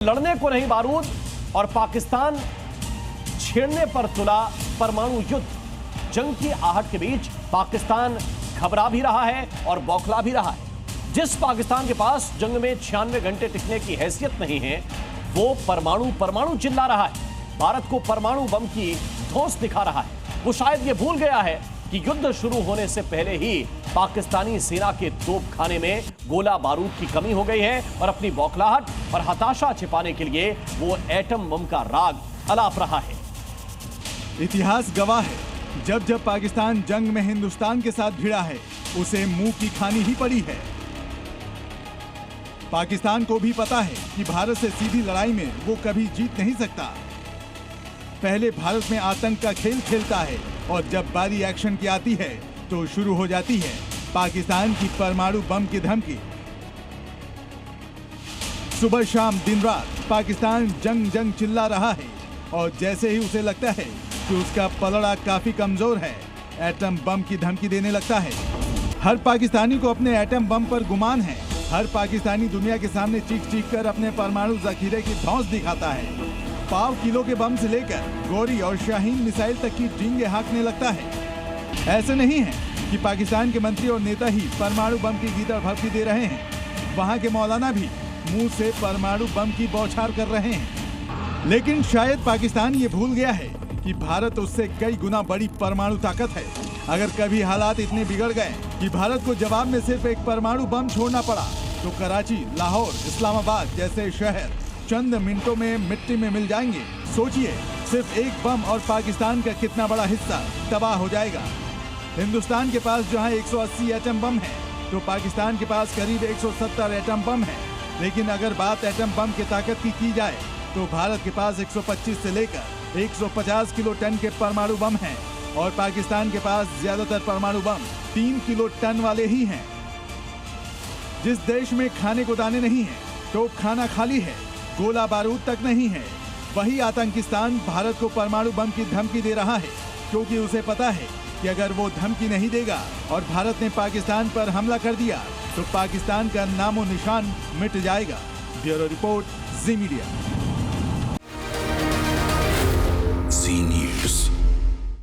लड़ने को नहीं बारूद और पाकिस्तान छेड़ने पर तुला परमाणु युद्ध। जंग की आहट के बीच पाकिस्तान घबरा भी रहा है और बौखला भी रहा है। जिस पाकिस्तान के पास जंग में 96 घंटे टिकने की हैसियत नहीं है, वो परमाणु चिल्ला रहा है। भारत को परमाणु बम की धौंस दिखा रहा है। वो शायद ये भूल गया है कि युद्ध शुरू होने से पहले ही पाकिस्तानी सेना के तोपखाने में गोला बारूद की कमी हो गई है और अपनी बौखलाहट और हताशा छिपाने के लिए वो एटम बम का राग अलाप रहा है। इतिहास गवाह है, जब जब पाकिस्तान जंग में हिंदुस्तान के साथ भिड़ा है, उसे मुंह की खानी ही पड़ी है। पाकिस्तान को भी पता है कि भारत से सीधी लड़ाई में वो कभी जीत नहीं सकता। पहले भारत में आतंक का खेल खेलता है और जब बारी एक्शन की आती है तो शुरू हो जाती है पाकिस्तान की परमाणु बम की धमकी। सुबह शाम दिन रात पाकिस्तान जंग चिल्ला रहा है और जैसे ही उसे लगता है कि उसका पलड़ा काफी कमजोर है, एटम बम की धमकी देने लगता है। हर पाकिस्तानी को अपने एटम बम पर गुमान है। हर पाकिस्तानी दुनिया के सामने चीख कर अपने परमाणु जखीरे की धौंस दिखाता है। पाव किलो के बम से लेकर गौरी और शाहीन मिसाइल तक की डींगे हाँकने लगता है। ऐसे नहीं है कि पाकिस्तान के मंत्री और नेता ही परमाणु बम की गीदड़ भभकी दे रहे हैं, वहां के मौलाना भी मुंह से परमाणु बम की बौछार कर रहे हैं। लेकिन शायद पाकिस्तान ये भूल गया है कि भारत उससे कई गुना बड़ी परमाणु ताकत है। अगर कभी हालात इतने बिगड़ गए कि भारत को जवाब में सिर्फ एक परमाणु बम छोड़ना पड़ा, तो कराची, लाहौर, इस्लामाबाद जैसे शहर चंद मिनटों में मिट्टी में मिल जाएंगे। सोचिए, सिर्फ एक बम और पाकिस्तान का कितना बड़ा हिस्सा तबाह हो जाएगा। हिंदुस्तान के पास जहां 180 एटम बम है, तो पाकिस्तान के पास करीब 170 एटम बम है। लेकिन अगर बात एटम बम की ताकत की जाए, तो भारत के पास 125 से लेकर 150 किलो टन के परमाणु बम हैं और पाकिस्तान के पास ज्यादातर परमाणु बम 3 किलो टन वाले ही हैं। जिस देश में खाने को दाने नहीं है, तोप खाना खाली है, गोला बारूद तक नहीं है, वही आतंकिस्तान भारत को परमाणु बम की धमकी दे रहा है, क्योंकि उसे पता है कि अगर वो धमकी नहीं देगा और भारत ने पाकिस्तान पर हमला कर दिया, तो पाकिस्तान का नामो निशान मिट जाएगा। ब्यूरो रिपोर्ट, जी मीडिया।